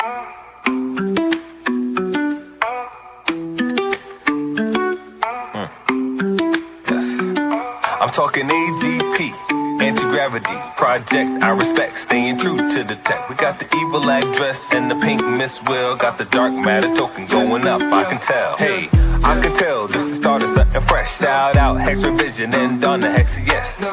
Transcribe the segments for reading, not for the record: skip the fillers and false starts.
Yes. I'm talking AGP, anti-gravity project. I respect, staying true to the tech. We got the evil address and the pink Miss Will. Got the dark matter token going up. I can tell. Hey, I can tell this is the start of something fresh. Shout out Hex Revision and Donna Hex. Yes,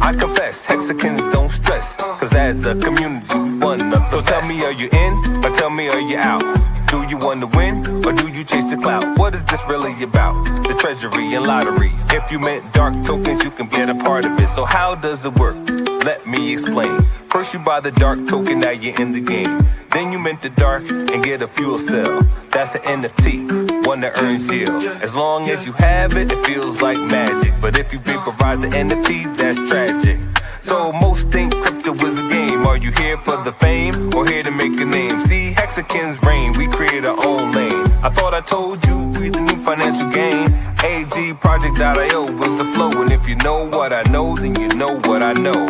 I confess, Hexicans don't stress, cause as a community we one up. So tell me, are you in or tell me, are you out? Do you want to win or do you chase the clout? What is this really about? The treasury and lottery. If you meant dark tokens, you can get a part of it. So how does it work? Let me explain. First you buy the dark token, now you're in the game. Then you mint the dark and get a fuel cell. That's an NFT, one that earns yield. As long as you have it, it feels like magic. But if you vaporize the NFT, that's tragic. So most think crypto is a game. Are you here for the fame or here to make a name? See, Hexicans reign, we create our own lane. I thought I told you, we the new financial gain. AGProject.io with the flow. And if you know what I know, then you know what I know.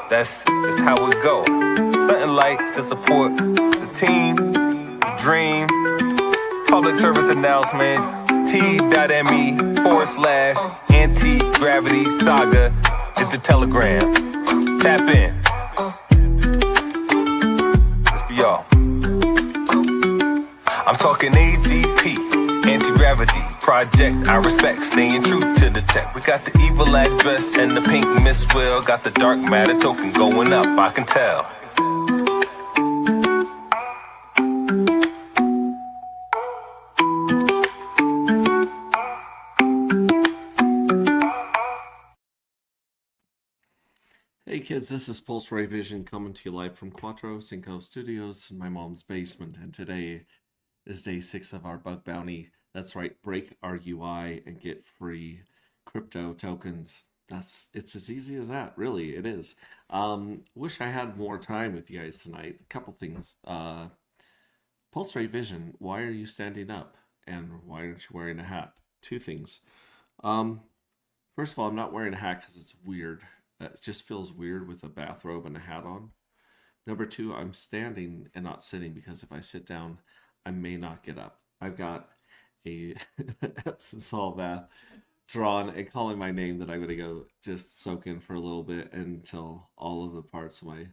That's just how it go. Something like to support the team, the dream. Public service announcement, t.me/anti-gravity saga is the telegram. Tap in. It's for y'all. I'm talking AGP, anti-gravity project. I respect, staying true to the tech. We got the evil address and the pink Miss Will. Got the dark matter token going up, I can tell. Hey kids, this is Pulse Ray Vision coming to you live from Quattro Cinco Studios in my mom's basement, and today is day 6 of our bug bounty. That's right, break our UI and get free crypto tokens. It's as easy as that, really, it is. Wish I had more time with you guys tonight. A couple things. Pulse Ray Vision, why are you standing up? And why aren't you wearing a hat? 2 things. First of all, I'm not wearing a hat because it's weird. It just feels weird with a bathrobe and a hat on. Number 2, I'm standing and not sitting because if I sit down, I may not get up. I've got a Epsom salt bath drawn and calling my name that I'm going to go just soak in for a little bit until all of the parts of my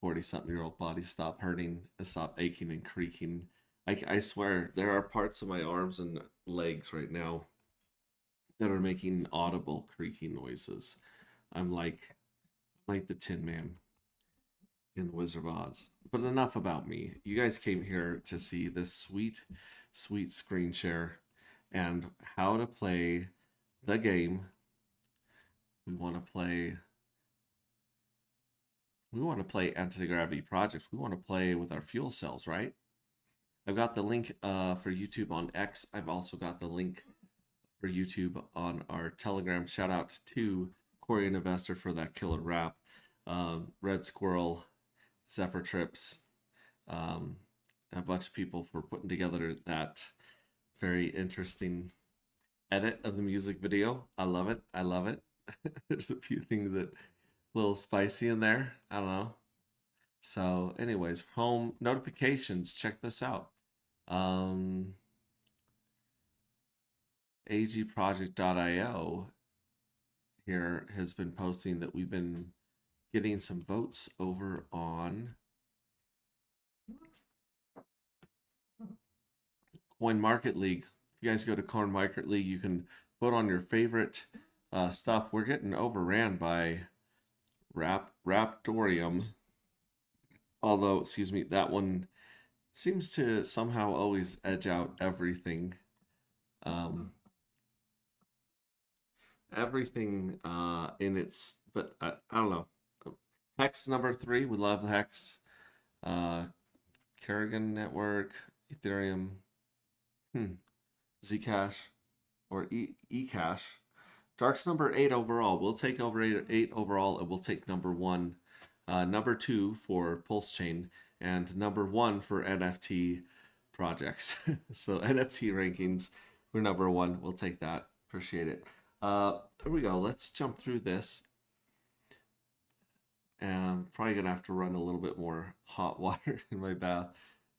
40-something-year-old body stop hurting and stop aching and creaking. I swear, there are parts of my arms and legs right now that are making audible creaking noises. I'm like the Tin Man in The Wizard of Oz. But enough about me. You guys came here to see this sweet, sweet screen share and how to play the game. We want to play anti-gravity projects. We want to play with our fuel cells, right? I've got the link for YouTube on X. I've also got the link for YouTube on our Telegram. Shout out to Corey and Investor for that killer rap. Red Squirrel, Zephyr Trips, a bunch of people for putting together that very interesting edit of the music video. I love it. I love it. There's a few things that a little spicy in there. I don't know. So anyways, home notifications. Check this out. AGProject.io here has been posting that we've been getting some votes over on Coin Market League. If you guys go to Coin Market League, you can vote on your favorite stuff. We're getting overran by Raptorium. Although, excuse me, that one seems to somehow always edge out everything. Everything in its, but I don't know. Hex number 3, we love Hex. Kerrigan Network, Ethereum, Zcash, or eCash. Dark's number 8 overall. We'll take over 8 overall, and we'll take number 1. Number 2 for Pulse Chain, and number 1 for NFT projects. So NFT rankings, we're number 1. We'll take that. Appreciate it. Here we go. Let's jump through this. And I'm probably gonna have to run a little bit more hot water in my bath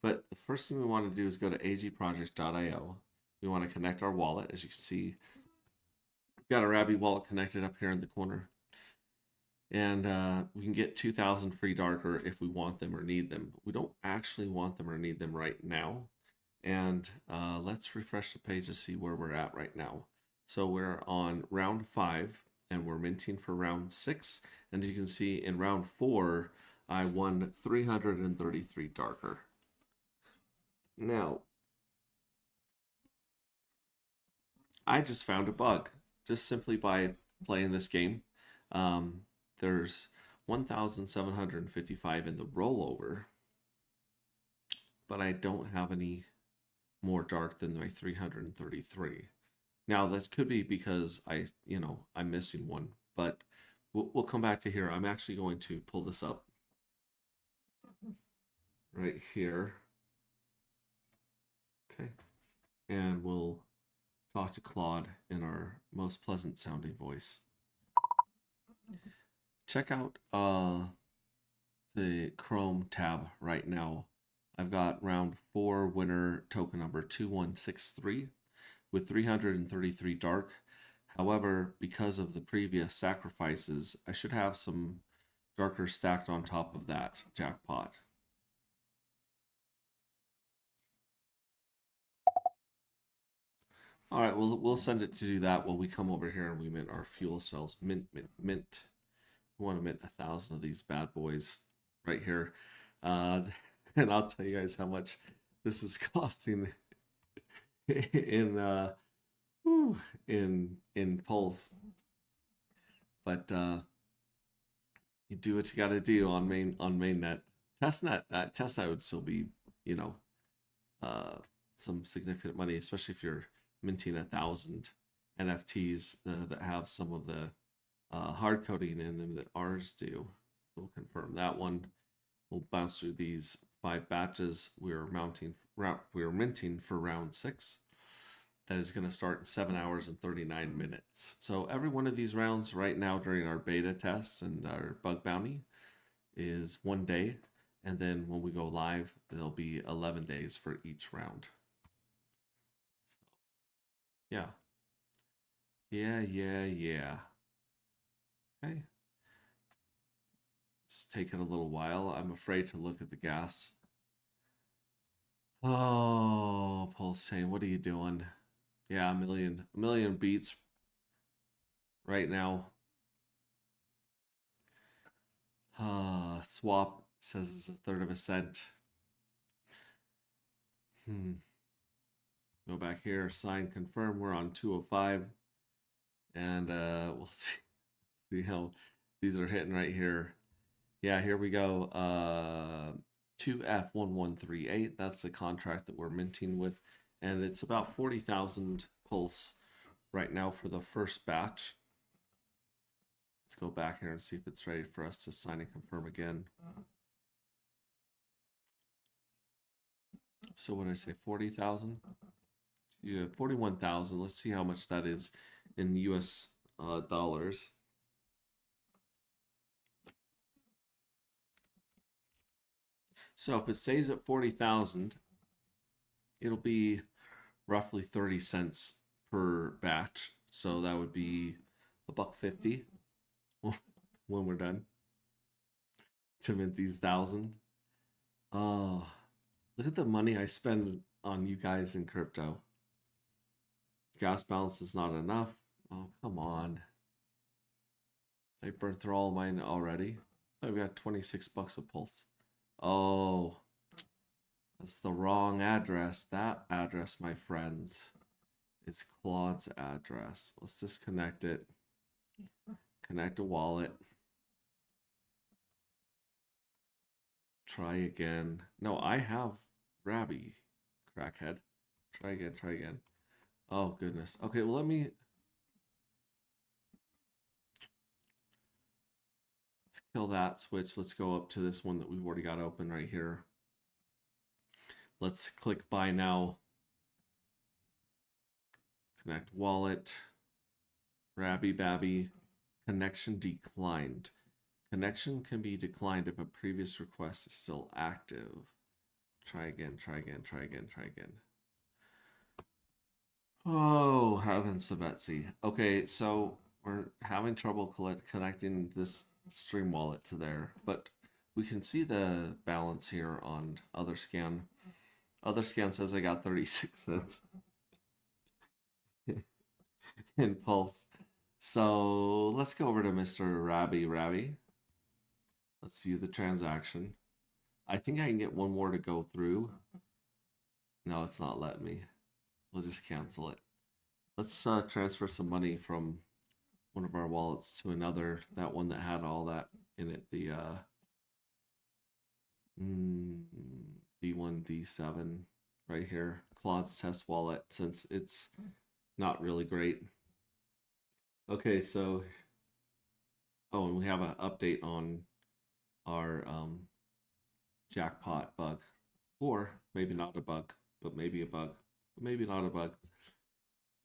But the first thing we want to do is go to agproject.io. We want to connect our wallet. As you can see, we've got a Rabby wallet connected up here in the corner. And we can get 2,000 free darker if we want them or need them. We don't actually want them or need them right now. And let's refresh the page to see where we're at right now. So we're on round 5 and we're minting for round 6. And you can see in round 4, I won 333 darker. Now, I just found a bug just simply by playing this game. There's 1,755 in the rollover, but I don't have any more dark than my 333. Now, this could be because I'm missing one, but we'll come back to here. I'm actually going to pull this up right here. Okay. And we'll talk to Claude in our most pleasant sounding voice. Check out the Chrome tab right now. I've got round 4 winner token number 2163 with 333 dark. However, because of the previous sacrifices, I should have some darker stacked on top of that jackpot. All right, we'll send it to do that while we come over here and we mint our fuel cells. Mint. We want to mint 1,000 of these bad boys right here. And I'll tell you guys how much this is costing in pulse. But you do what you got to do on mainnet. Testnet would still be, some significant money, especially if you're minting 1,000 NFTs that have some of the hard coding in them that ours do. We'll confirm that one. We'll bounce through these 5 batches. We're minting for round 6. That is going to start in 7 hours and 39 minutes. So every one of these rounds right now during our beta tests and our bug bounty is 1 day. And then when we go live, there'll be 11 days for each round. Yeah. Okay. It's taking a little while. I'm afraid to look at the gas. Oh, Pulse Chain, what are you doing? Yeah, a million beats right now. Swap says it's 1/3 of a cent. Go back here, sign, confirm. We're on 205. And we'll see how these are hitting right here. Yeah, here we go. 2F1138. That's the contract that we're minting with. And it's about 40,000 pulse right now for the first batch. Let's go back here and see if it's ready for us to sign and confirm again. So what did I say, 40,000? Yeah, 41,000. Let's see how much that is in US dollars. So if it stays at 40,000, it'll be roughly 30 cents per batch. So that would be $1.50 when we're done to mint these 1,000. Oh, look at the money I spend on you guys in crypto. Gas balance is not enough. Oh, come on. I burned through all mine already. I've got 26 bucks a pulse. Oh, that's the wrong address. That address, my friends, is Claude's address. Let's disconnect it. Connect a wallet. Try again. No, I have Rabby, crackhead. Try again. Oh, goodness. Okay, well, let's kill that switch. Let's go up to this one that we've already got open right here. Let's click buy now. Connect wallet. Rabby Babby. Connection declined. Connection can be declined if a previous request is still active. Try again, try again, try again, try again. Oh, heavens to Betsy. Okay, so we're having trouble connecting this Stream wallet to there, but we can see the balance here on Other Scan. Other Scan says I got 36 cents in Pulse. So let's go over to Mr. Rabby. Let's view the transaction. I think I can get one more to go through. No, it's not letting me. We'll just cancel it. Let's transfer some money from one of our wallets to another. That one that had all that in it. The D1, D7 right here. Claude's test wallet, since it's not really great. Okay, so oh, and we have an update on our jackpot bug, or maybe not a bug, but maybe a bug, but maybe not a bug.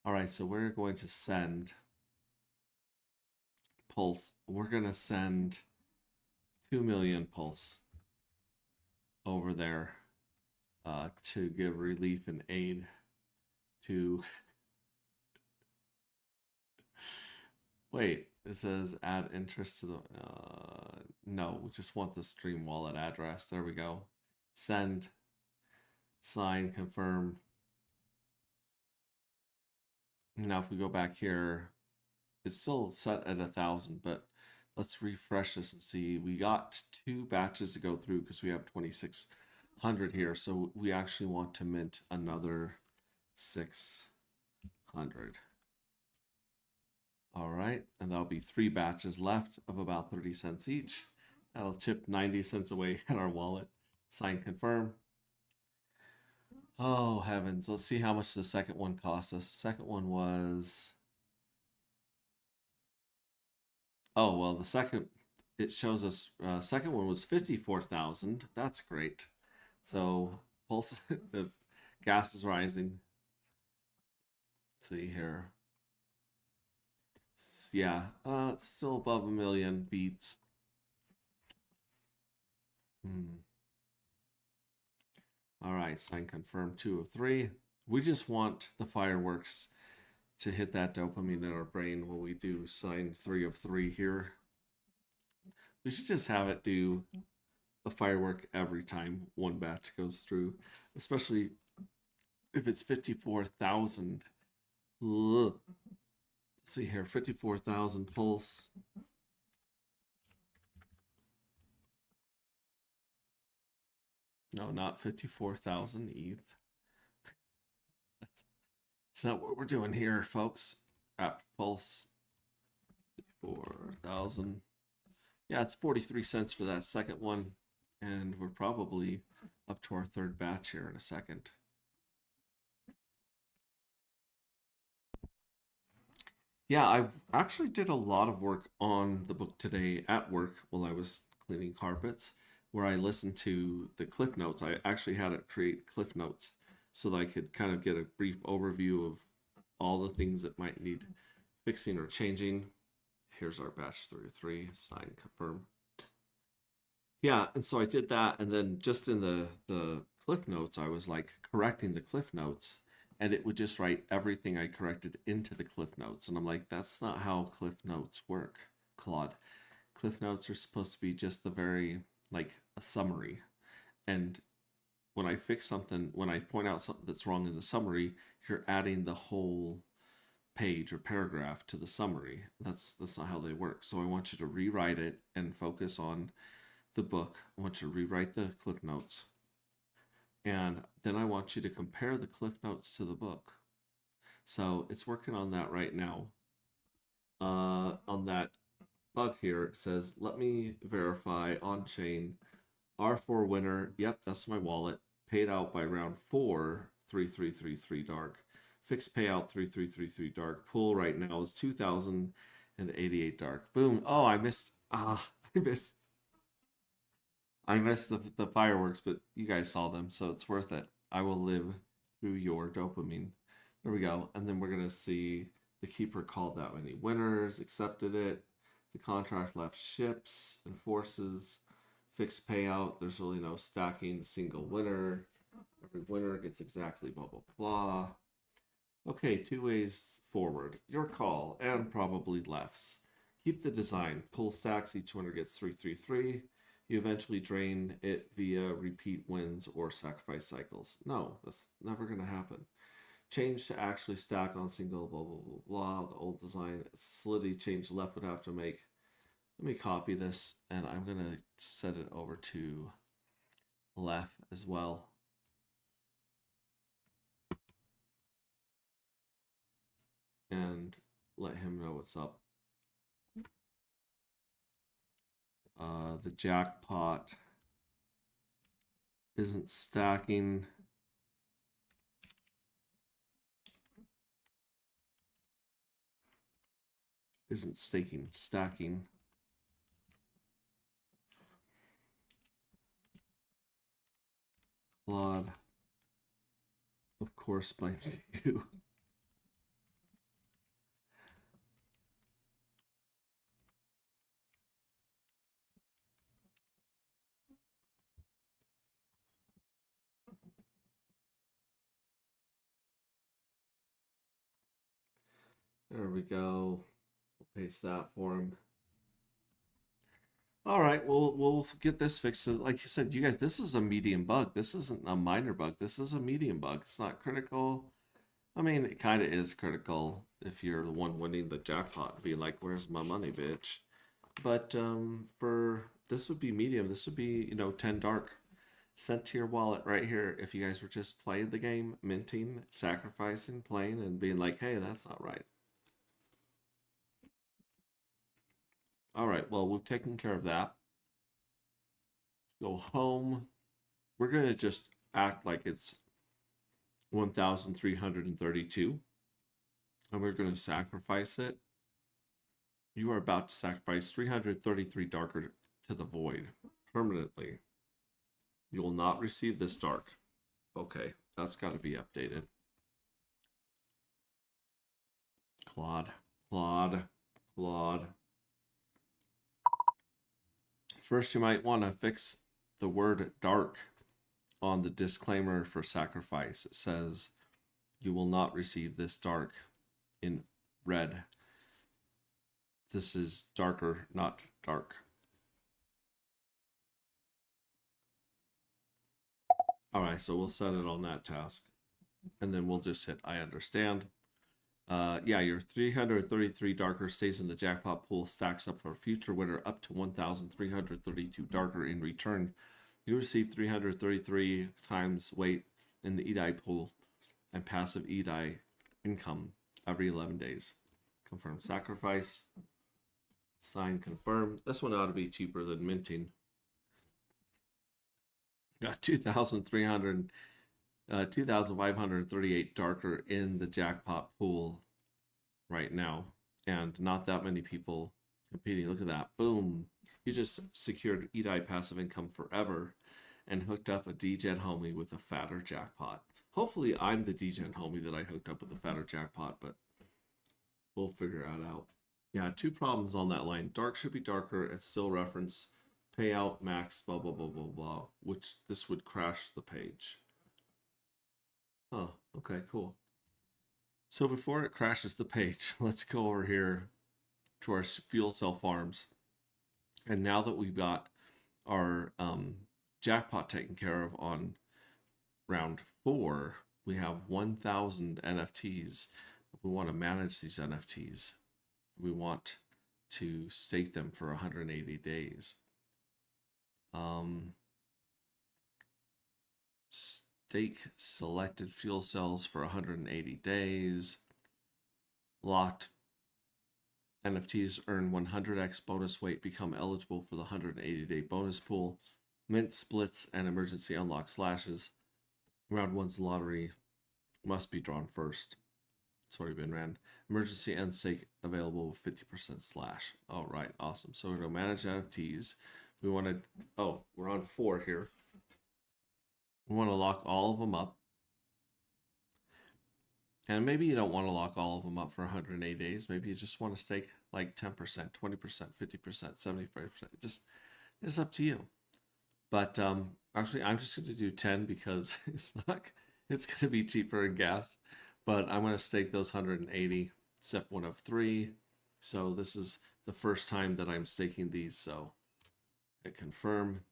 All right, so we're going to send Pulse. We're going to send 2 million Pulse over there to give relief and aid to wait, it says add interest to the no, we just want the Stream wallet address. There we go. Send, sign, confirm. Now if we go back here, it's still set at 1,000, but let's refresh this and see. We got 2 batches to go through because we have 2,600 here, so we actually want to mint another 600. All right, and that'll be 3 batches left of about 30 cents each. That'll chip 90 cents away at our wallet. Sign, confirm. Oh heavens, let's see how much the second one cost us. The second one was, oh well, the second, it shows us second one was 54,000. That's great. So Pulse, the gas is rising. Let's see here. Yeah, it's still above 1 million beats. All right, sign, confirm, 2 of 3. We just want the fireworks to hit that dopamine in our brain when we do sign 3 of 3 here. We should just have it do a firework every time one batch goes through, especially if it's 54,000. Let's see here, 54,000 Pulse. No, not 54,000 ETH. That's not what we're doing here, folks. Wrapped Pulse, 54,000. Yeah, it's 43 cents for that second one, and we're probably up to our 3rd batch here in a second. Yeah, I actually did a lot of work on the book today at work while I was cleaning carpets, where I listened to the cliff notes. I actually had it create cliff notes so that I could kind of get a brief overview of all the things that might need fixing or changing. Here's our batch 33, sign, confirm. Yeah, and so I did that, and then just in the cliff notes, I was like correcting the cliff notes, and it would just write everything I corrected into the cliff notes. And I'm like, that's not how cliff notes work, Claude. Cliff notes are supposed to be just the very, like, a summary. And when I fix something, when I point out something that's wrong in the summary, you're adding the whole page or paragraph to the summary. That's not how they work. So I want you to rewrite it and focus on the book. I want you to rewrite the cliff notes. And then I want you to compare the cliff notes to the book. So it's working on that right now. On that bug here, it says, let me verify on chain R4 winner. Yep, that's my wallet. Paid out by round 4, 3333 dark. Fixed payout 3333 dark. Pool right now is 2,088 dark. Boom. Oh, I missed the fireworks, but you guys saw them, so it's worth it. I will live through your dopamine. There we go. And then we're going to see the keeper called that many winners, accepted it. The contract left ships, enforces, fixed payout. There's really no stacking, single winner. winner gets exactly blah, blah, blah. Okay, 2 ways forward. Your call, and probably lefts. Keep the design. Pull stacks, each winner gets 333. You eventually drain it via repeat wins or sacrifice cycles. No, that's never going to happen. Change to actually stack on single, blah, blah, blah, blah. The old design. Solidity change left would have to make. Let me copy this, and I'm going to set it over to left as well. And let him know what's up. The jackpot isn't stacking. Isn't stacking. Claude, of course, blames you. There we go. We'll paste that for him. All right, we'll get this fixed. Like you said, you guys, this is a medium bug. This isn't a minor bug. This is a medium bug. It's not critical. I mean, it kind of is critical if you're the one winning the jackpot, being like, "Where's my money, bitch?" But for this would be medium. This would be 10 dark sent to your wallet right here. If you guys were just playing the game, minting, sacrificing, playing, and being like, "Hey, that's not right." All right, well, we've taken care of that. Go home. We're going to just act like it's 1,332. And we're going to sacrifice it. You are about to sacrifice 333 darker to the void permanently. You will not receive this dark. Okay, that's got to be updated. Claude. First, you might want to fix the word dark on the disclaimer for sacrifice. It says, "You will not receive this dark," in red. This is darker, not dark. All right, so we'll set it on that task. And then we'll just hit I understand. Yeah, your 333 darker stays in the jackpot pool, stacks up for a future winner up to 1,332 darker. In return, you receive 333 times weight in the EDI pool and passive EDI income every 11 days. Confirm sacrifice. Sign confirm. This one ought to be cheaper than minting. Got 2,538 darker in the jackpot pool right now, and not that many people competing. Look at that. Boom. You just secured EDI passive income forever and hooked up a DGen homie with a fatter jackpot. Hopefully I'm the DGen homie that I hooked up with a fatter jackpot, but we'll figure it out. Yeah, 2 problems on that line. Dark should be darker and still reference payout max blah blah blah blah blah, which this would crash the page. Oh, okay, cool. So before it crashes the page, let's go over here to our fuel cell farms. And now that we've got our jackpot taken care of on round 4, we have 1,000 NFTs. We want to manage these NFTs. We want to stake them for 180 days. Stake selected fuel cells for 180 days. Locked NFTs earn 100x bonus weight, become eligible for the 180-day bonus pool. Mint splits and emergency unlock slashes. Round 1's lottery must be drawn first. It's already been ran. Emergency end stake available with 50% slash. All right, awesome. So we're going to manage NFTs. We want to, we're on 4 here. We want to lock all of them up. And maybe you don't want to lock all of them up for 180 days. Maybe you just want to stake like 10%, 20%, 50%, 75%. It's up to you. But actually, I'm just going to do 10 because it's not it's going to be cheaper in gas, but I'm going to stake those 180, step 1 of 3. So this is the first time that I'm staking these. So hit confirm.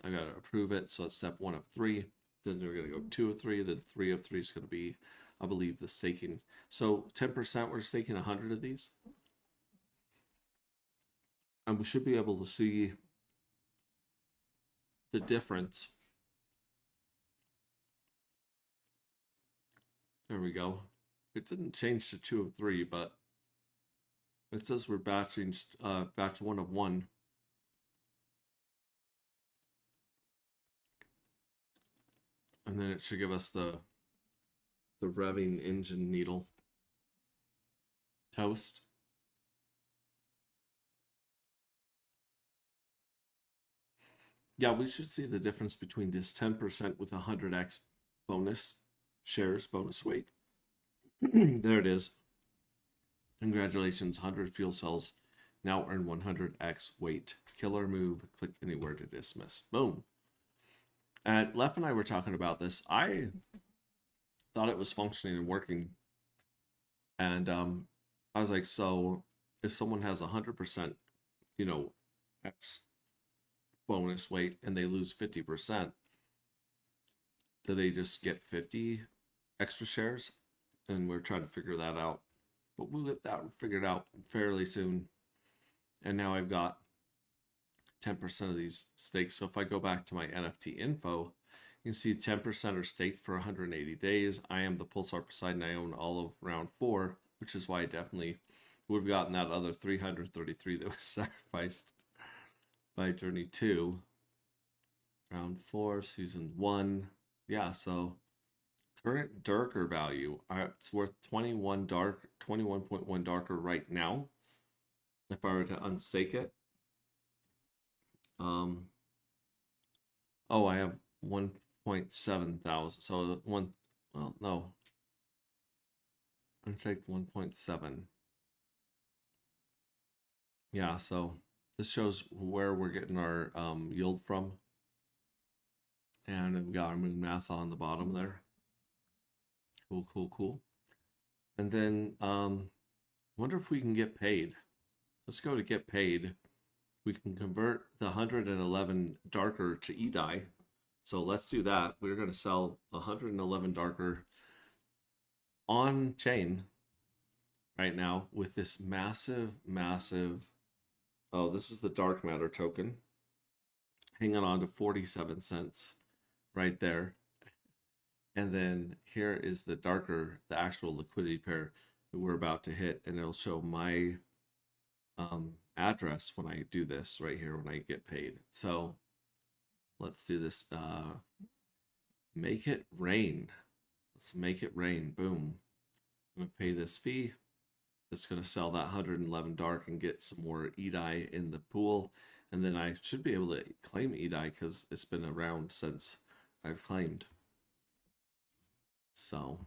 I got to approve it. So it's step 1 of 3. Then we're going to go 2 of 3. Then 3 of 3 is going to be, I believe, the staking. So 10%, we're staking 100 of these. And we should be able to see the difference. There we go. It didn't change to 2 of 3, but it says we're batching batch 1 of 1. And then it should give us the revving engine needle toast. Yeah, we should see the difference between this 10% with 100x bonus shares, bonus weight. There it is. Congratulations, 100 fuel cells now earn 100x weight. Killer move. Click anywhere to dismiss. Boom. And Lef and I were talking about this. I thought it was functioning and working. And I was like, so if someone has 100%, you know, X bonus weight and they lose 50%, do they just get 50 extra shares? And we're trying to figure that out. But we'll get that figured out fairly soon. And now I've got 10% of these stakes. So if I go back to my NFT info, you can see 10% are staked for 180 days. I am the Pulsar Poseidon. I own all of round 4, which is why I definitely would have gotten that other 333 that was sacrificed by Journey 2. Round 4, season 1. Yeah, so current darker value, it's worth 21.1 darker right now. If I were to unstake it. Oh, I have 1.7 thousand. So well, no. Unstaked 1.7. Yeah, so this shows where we're getting our yield from. And we've got our moon math on the bottom there. Cool, cool, cool. And then wonder if we can get paid. Let's go to get paid. We can convert the 111 darker to eDAI. So let's do that. We're going to sell 111 darker on chain right now with this massive, oh, this is the dark matter token. Hanging on to 47 cents right there. And then here is the darker, the actual liquidity pair that we're about to hit. And it'll show my address when I do this right here when I get paid. So let's do this. Make it rain. Let's make it rain. Boom. I'm going to pay this fee. It's going to sell that 111 dark and get some more eDAI in the pool. And then I should be able to claim eDAI because it's been around since I've claimed. So,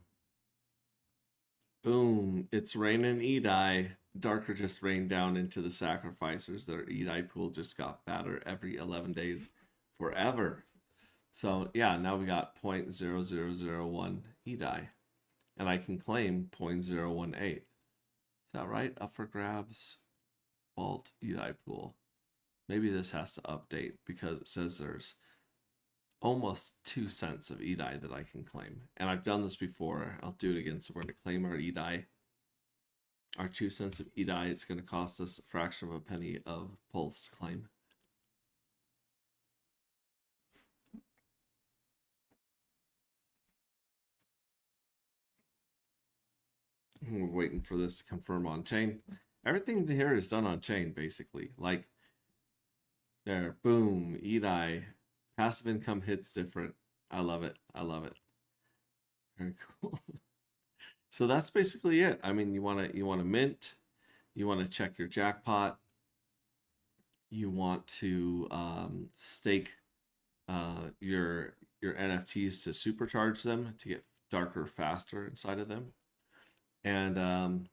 boom. It's raining eDAI. Darker just rained down into the sacrificers. Their eDAI pool just got fatter every 11 days forever. So yeah, now we got 0.0001 eDAI. And I can claim 0.018. Is that right? Up for grabs. Vault eDAI pool. Maybe this has to update because it says there's almost 2 cents of eDAI that I can claim. And I've done this before. I'll do it again. So we're going to claim our eDAI. Our 2 cents of eDAI, it's going to cost us a fraction of a penny of Pulse claim. We're waiting for this to confirm on chain. Everything here is done on chain, basically. Like, there, boom, eDAI. Passive income hits different. I love it. I love it. Very cool. So that's basically it. I mean, you want to mint, you want to check your jackpot, you want to stake your NFTs to supercharge them to get darker faster inside of them. And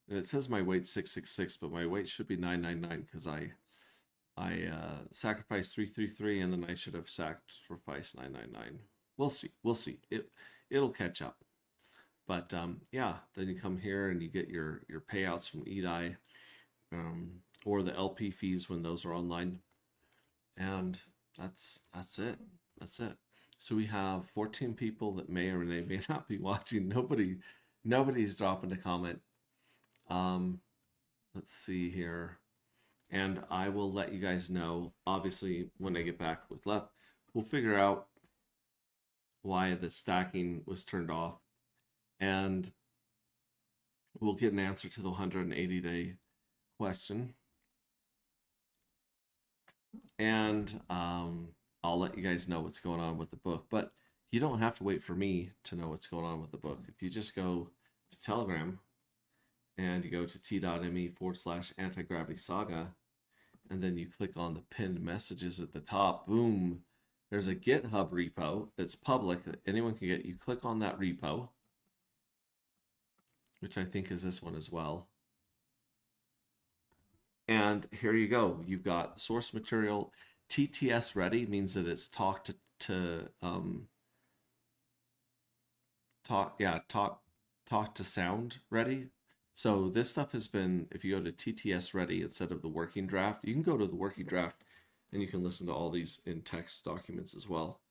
it says my weight's 666, but my weight should be 999 because I sacrificed 333 and then I should have sacrificed 999. We'll see. We'll see. it'll catch up. But yeah, then you come here and you get your payouts from Edai, or the LP fees when those are online, and that's it. That's it. So we have 14 people that may or may not be watching. Nobody's dropping a comment. Let's see here, and I will let you guys know. Obviously, when I get back with left, we'll figure out why the stacking was turned off, and we'll get an answer to the 180-day question. And I'll let you guys know what's going on with the book. But you don't have to wait for me to know what's going on with the book. If you just go to Telegram and you go to t.me/anti-gravity saga, and then you click on the pinned messages at the top, boom, there's a GitHub repo that's public that anyone can get. You click on that repo, which I think is this one as well. And here you go. You've got source material. TTS ready means that it's talk to sound ready. So this stuff has been, if you go to TTS ready instead of the working draft, you can go to the working draft and you can listen to all these in text documents as well.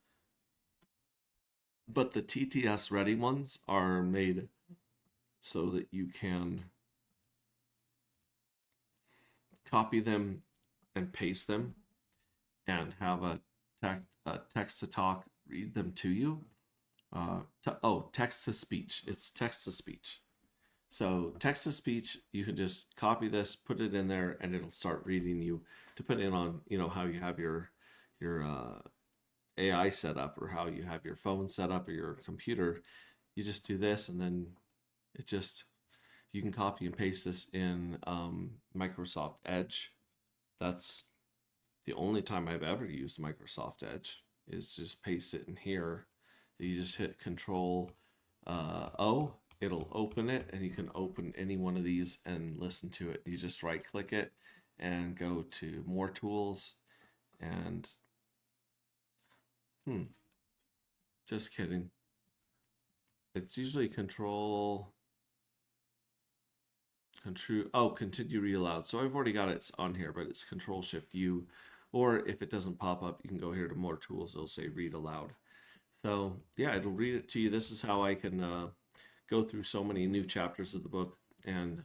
But the TTS ready ones are made so that you can copy them and paste them and have a text to talk read them to you. Text to speech. It's text to speech. So text to speech, you can just copy this, put it in there, and it'll start reading you, depending on how you have your AI set up, or how you have your phone set up, or your computer. You just do this, and then you can copy and paste this in Microsoft Edge. That's the only time I've ever used Microsoft Edge, is just paste it in here. You just hit Control O, it'll open it, and you can open any one of these and listen to it. You just right click it and go to more tools, and just kidding. It's usually continue read aloud. So I've already got it on here, but it's Control Shift U, or if it doesn't pop up, you can go here to more tools. It'll say read aloud. So yeah, it'll read it to you. This is how I can go through so many new chapters of the book and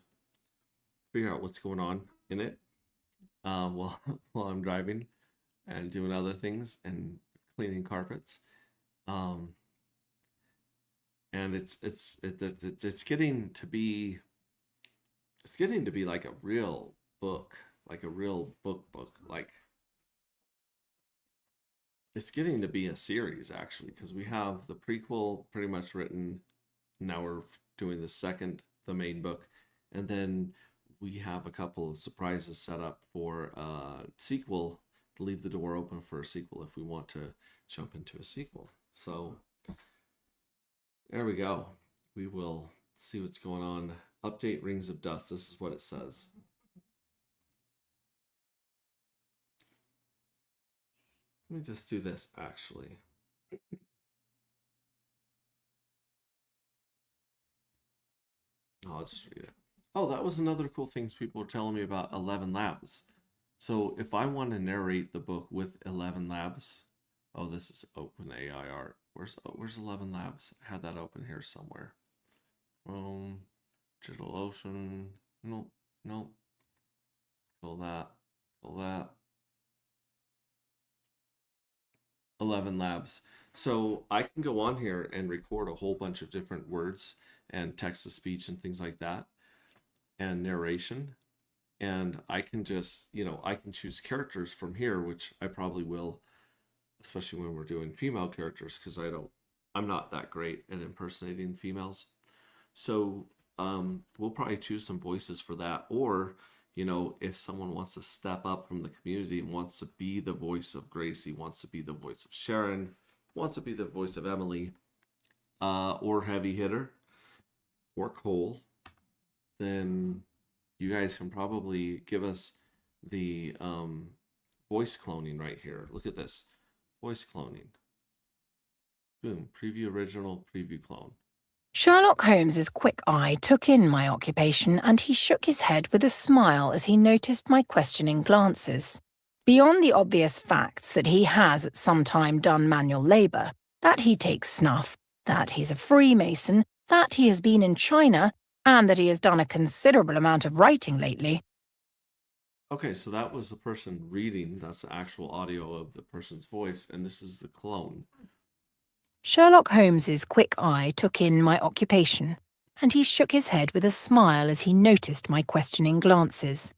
figure out what's going on in it while I'm driving and doing other things and cleaning carpets. And it's getting to be like a real book, like a real book. Like, it's getting to be a series, actually, because we have the prequel pretty much written. Now we're doing the main book, and then we have a couple of surprises set up for a sequel, to leave the door open for a sequel if we want to jump into a sequel. So there we go. We will see what's going on. Update Rings of Dust. This is what it says. Let me just do this, actually. I'll just read it. Oh, that was another cool things people were telling me about 11 Labs. So if I want to narrate the book with 11 Labs, oh, this is OpenAI art. Where's 11 Labs? I had that open here somewhere. DigitalOcean. Nope. Pull that. 11 Labs. So I can go on here and record a whole bunch of different words and text to speech and things like that, and narration. And I can just, I can choose characters from here, which I probably will, especially when we're doing female characters, because I'm not that great at impersonating females. So we'll probably choose some voices for that. Or, if someone wants to step up from the community and wants to be the voice of Gracie, wants to be the voice of Sharon, wants to be the voice of Emily, or Heavy Hitter, or Cole, then you guys can probably give us the voice cloning right here. Look at this. Voice cloning. Boom. Preview original, preview clone. Sherlock Holmes's quick eye took in my occupation, and he shook his head with a smile as he noticed my questioning glances. Beyond the obvious facts that he has at some time done manual labour, that he takes snuff, that he's a Freemason, that he has been in China, and that he has done a considerable amount of writing lately. Okay, so that was the person reading. That's the actual audio of the person's voice, and this is the clone. Sherlock Holmes's quick eye took in my occupation, and he shook his head with a smile as he noticed my questioning glances.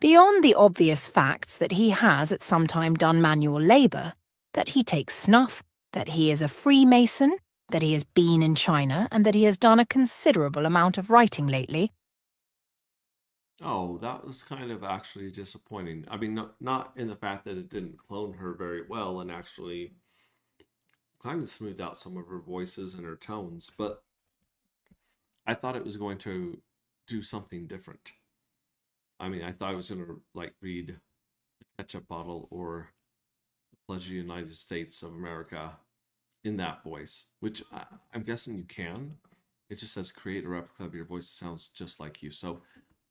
Beyond the obvious facts that he has at some time done manual labour, that he takes snuff, that he is a Freemason, that he has been in China, and that he has done a considerable amount of writing lately. Oh, that was kind of actually disappointing. I mean, not in the fact that it didn't clone her very well and actually kind of smoothed out some of her voices and her tones, but I thought it was going to do something different. I mean, I thought it was going to like read the ketchup bottle or the Pledge of the United States of America in that voice, which I'm guessing you can. It just says create a replica of your voice that sounds just like you. So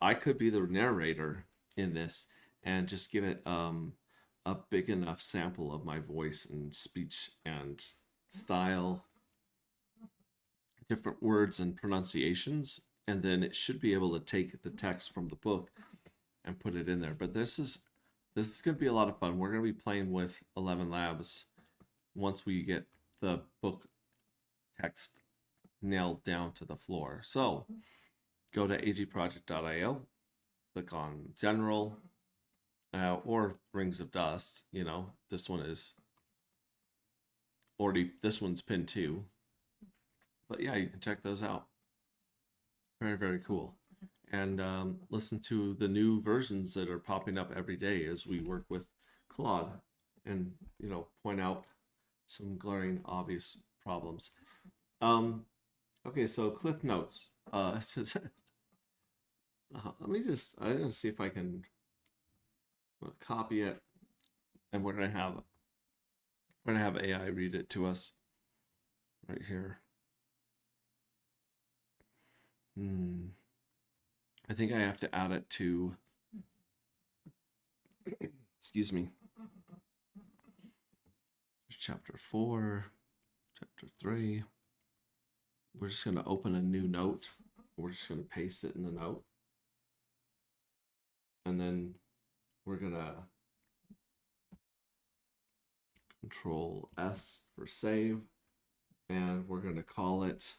I could be the narrator in this and just give it a big enough sample of my voice and speech and style, different words and pronunciations, and then it should be able to take the text from the book and put it in there. But this is going to be a lot of fun. We're going to be playing with 11 Labs once we get the book text nailed down to the floor. So go to agproject.io, click on General, or Rings of Dust. You know, this one is already, this one's pinned too. But yeah, you can check those out. Very, very cool. And listen to the new versions that are popping up every day as we work with Claude and, you know, point out some glaring obvious problems. Okay, so Cliff Notes. It says, let me just, I'm going to see if I can copy it, and we're going to have AI read it to us right here. I think I have to add it to, excuse me, chapter 4, chapter 3. We're just going to open a new note. We're just going to paste it in the note. And then we're going to Control S for save. And we're going to call it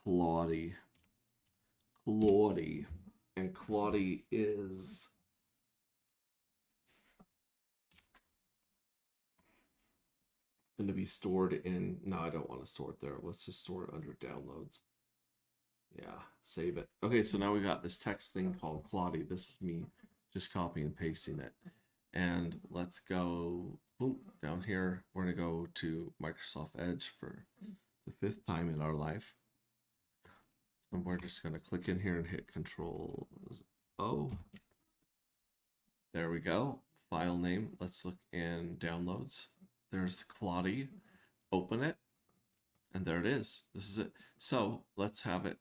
Claudie. And Claudie is going to be stored in, no, I don't want to store it there. Let's just store it under downloads. Yeah, save it. Okay, so now we got this text thing called Claudie. This is me just copying and pasting it. And let's go down here. We're going to go to Microsoft Edge for the 5th time in our life. And we're just going to click in here and hit Control O. There we go. File name. Let's look in downloads. There's the Claudie. Open it. And there it is. This is it. So let's have it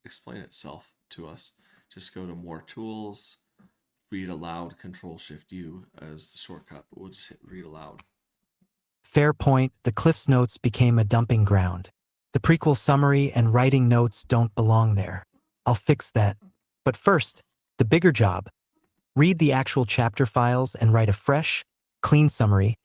explain itself to us. Just go to More Tools. Read aloud, Control-Shift-U as the shortcut. But we'll just hit read aloud. Fair point. The Cliff's Notes became a dumping ground. The prequel summary and writing notes don't belong there. I'll fix that. But first, the bigger job. Read the actual chapter files and write a fresh, clean summary,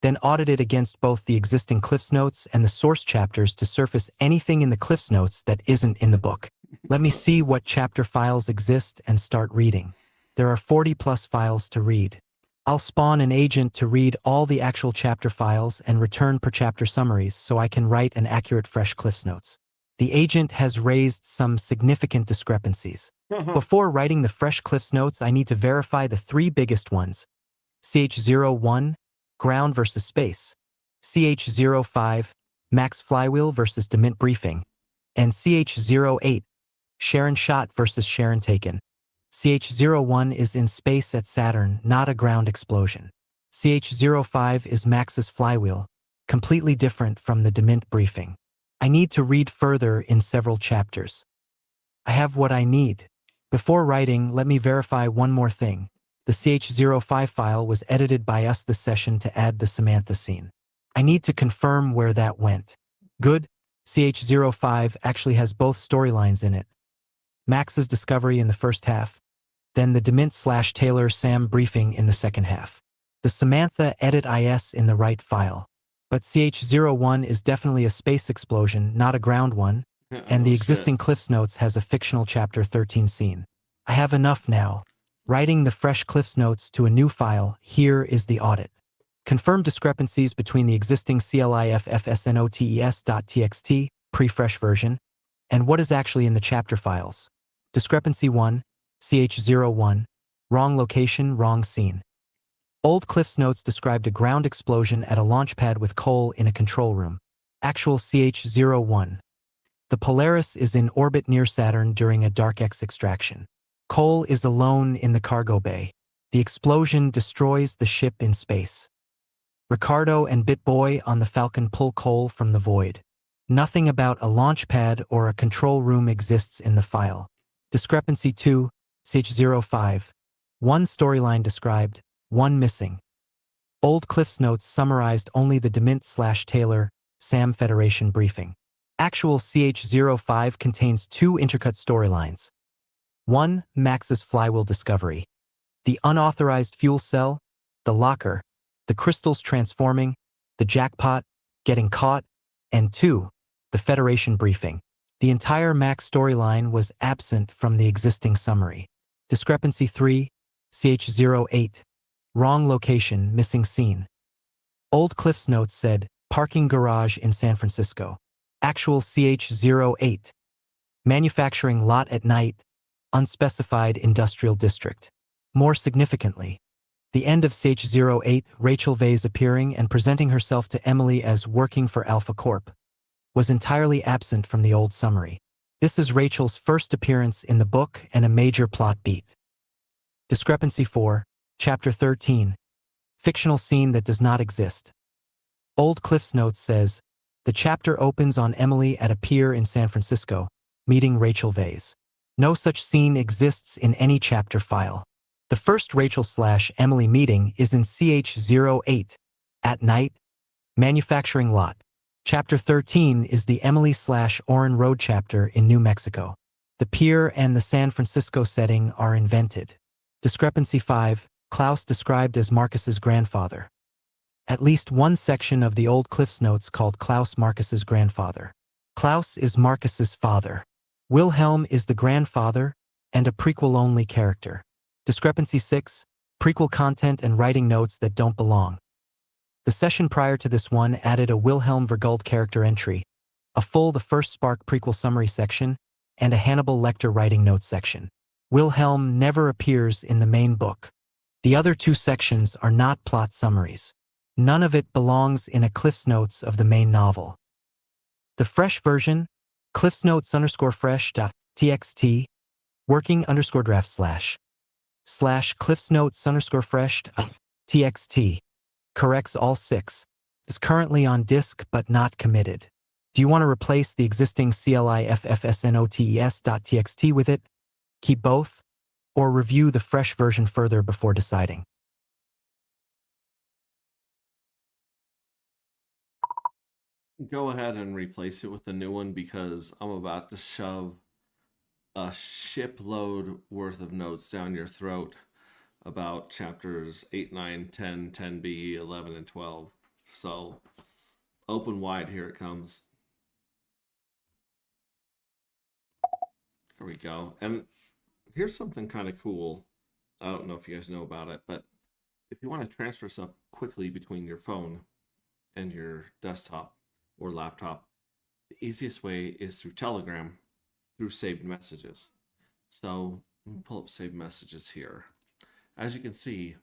then audit it against both the existing Cliff's Notes and the source chapters to surface anything in the Cliff's Notes that isn't in the book. Let me see what chapter files exist and start reading. There are 40+ files to read. I'll spawn an agent to read all the actual chapter files and return per chapter summaries so I can write an accurate fresh Cliff's Notes. The agent has raised some significant discrepancies. Before writing the fresh Cliff's Notes, I need to verify the 3 biggest ones. CH01, Ground versus Space. CH05, Max Flywheel versus Demint Briefing. And CH08, Sharon Shot versus Sharon Taken. CH01 is in space at Saturn, not a ground explosion. CH05 is Max's flywheel, completely different from the Demint briefing. I need to read further in several chapters. I have what I need. Before writing, let me verify one more thing. The CH05 file was edited by us this session to add the Samantha scene. I need to confirm where that went. Good. CH05 actually has both storylines in it. Max's discovery in the first half, then the Demint/Taylor Sam briefing in the second half. The Samantha edit is in the right file. But CH01 is definitely a space explosion, not a ground one, and the existing Cliffs Notes has a fictional Chapter 13 scene. I have enough now. Writing the fresh Cliffs Notes to a new file, here is the audit. Confirm discrepancies between the existing cliffsnotes.txt, pre-fresh version, and what is actually in the chapter files. Discrepancy 1, CH01, wrong location, wrong scene. Old Cliffs Notes described a ground explosion at a launch pad with Cole in a control room. Actual CH01. The Polaris is in orbit near Saturn during a Dark X extraction. Cole is alone in the cargo bay. The explosion destroys the ship in space. Ricardo and BitBoy on the Falcon pull Cole from the void. Nothing about a launch pad or a control room exists in the file. Discrepancy 2, CH05. One storyline described, one missing. Old Cliffs Notes summarized only the Demint/Taylor Sam Federation briefing. Actual CH05 contains two intercut storylines. 1. Max's flywheel discovery. The unauthorized fuel cell, the locker, the crystals transforming, the jackpot, getting caught, and 2. The Federation briefing. The entire Max storyline was absent from the existing summary. Discrepancy 3, CH08. Wrong location, missing scene. Old Cliffs Notes said, parking garage in San Francisco. Actual CH08. Manufacturing lot at night, unspecified industrial district. More significantly, the end of CH08, Rachel Vase appearing and presenting herself to Emily as working for Alpha Corp, was entirely absent from the old summary. This is Rachel's first appearance in the book and a major plot beat. Discrepancy 4, Chapter 13. Fictional scene that does not exist. Old Cliffs Notes says, the chapter opens on Emily at a pier in San Francisco, meeting Rachel Vase. No such scene exists in any chapter file. The first Rachel/Emily meeting is in CH08, at night, manufacturing lot. Chapter 13 is the Emily/Oren Road chapter in New Mexico. The pier and the San Francisco setting are invented. Discrepancy 5, Klaus described as Marcus's grandfather. At least one section of the old Cliffs Notes called Klaus Marcus's grandfather. Klaus is Marcus's father. Wilhelm is the grandfather and a prequel-only character. Discrepancy 6, prequel content and writing notes that don't belong. The session prior to this one added a Wilhelm Verguld character entry, a full The First Spark prequel summary section, and a Hannibal Lecter writing notes section. Wilhelm never appears in the main book. The other two sections are not plot summaries. None of it belongs in a Cliffs Notes of the main novel. The fresh version, cliffsnotes_fresh.txt, working_drafts/cliffsnotes_fresh.txt, corrects all 6, is currently on disk but not committed. Do you want to replace the existing cliffsnotes.txt with it? Keep both? Or review the fresh version further before deciding? Go ahead and replace it with a new one because I'm about to shove a shipload worth of notes down your throat about chapters 8, 9, 10, 10b, 11, and 12. So open wide, here it comes. There we go. And here's something kind of cool. I don't know if you guys know about it, but if you want to transfer stuff quickly between your phone and your desktop or laptop, the easiest way is through Telegram, through saved messages. So let me pull up saved messages here. As you can see,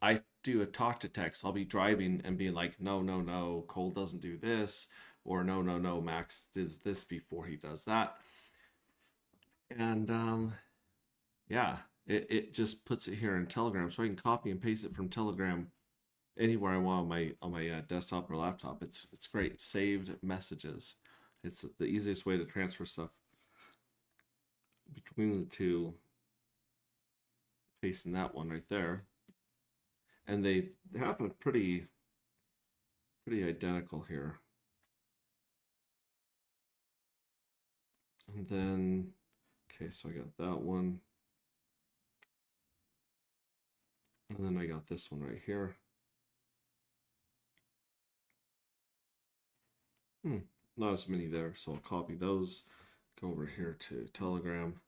I do a talk to text. I'll be driving and being like, no, Cole doesn't do this, or no, Max does this before he does that. And yeah, it just puts it here in Telegram, so I can copy and paste it from Telegram anywhere I want on my desktop or laptop. It's great. Saved messages. It's the easiest way to transfer stuff between the two. Pasting that one right there, and they happen pretty identical here. And then, okay, so I got that one. And then I got this one right here. Not as many there, so I'll copy those, go over here to Telegram,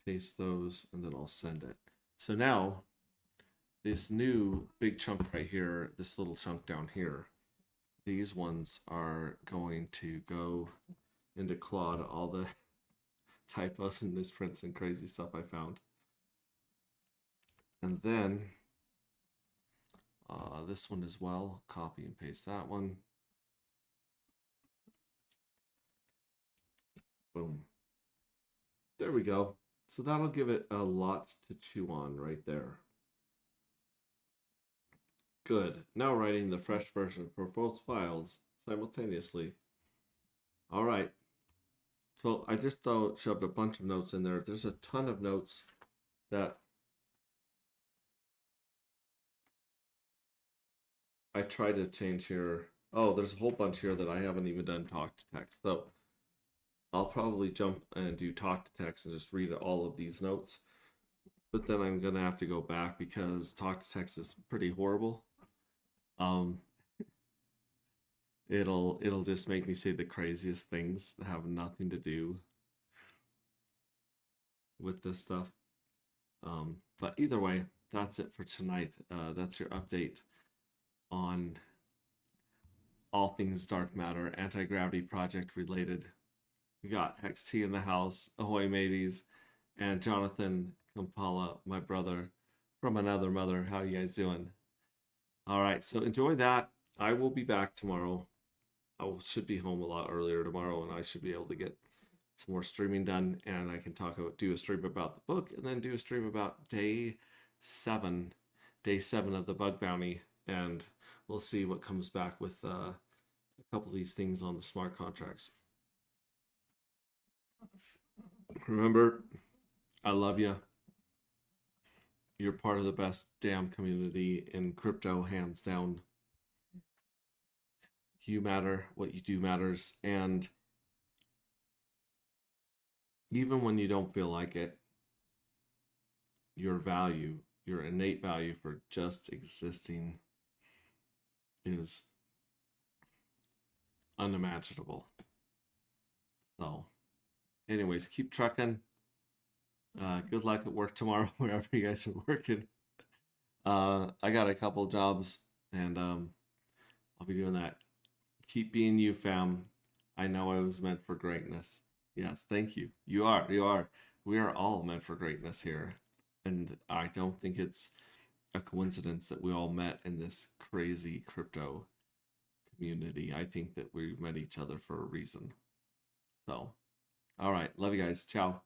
paste those, and then I'll send it. So now, this new big chunk right here, this little chunk down here, these ones are going to go into Claude, all the typos and misprints and crazy stuff I found. And then this one as well, copy and paste that one. Boom. There we go. So that'll give it a lot to chew on right there. Good. Now writing the fresh version for both files simultaneously. All right. So I just shoved a bunch of notes in there. There's a ton of notes that I tried to change here. Oh, there's a whole bunch here that I haven't even done talk to text. So I'll probably jump and do talk to text and just read all of these notes. But then I'm going to have to go back because talk to text is pretty horrible. It'll just make me say the craziest things that have nothing to do with this stuff. But either way, that's it for tonight. That's your update on all things dark matter, anti-gravity project related. We got Hex T in the house, ahoy mateys, and Jonathan Kampala, my brother from another mother. How you guys doing? All right, so enjoy that. I will be back tomorrow. I should be home a lot earlier tomorrow, and I should be able to get some more streaming done, and I can do a stream about the book, and then do a stream about day 7 of the bug bounty, and we'll see what comes back with a couple of these things on the smart contracts. Remember, I love you. You're part of the best damn community in crypto, hands down. You matter. What you do matters. And even when you don't feel like it, your value, your innate value for just existing is unimaginable. So anyways, keep trucking. Good luck at work tomorrow, wherever you guys are working. I got a couple jobs, and I'll be doing that. Keep being you, fam. I know I was meant for greatness. Yes, thank you. You are. We are all meant for greatness here. And I don't think it's a coincidence that we all met in this crazy crypto community. I think that we've met each other for a reason. So, all right. Love you guys. Ciao.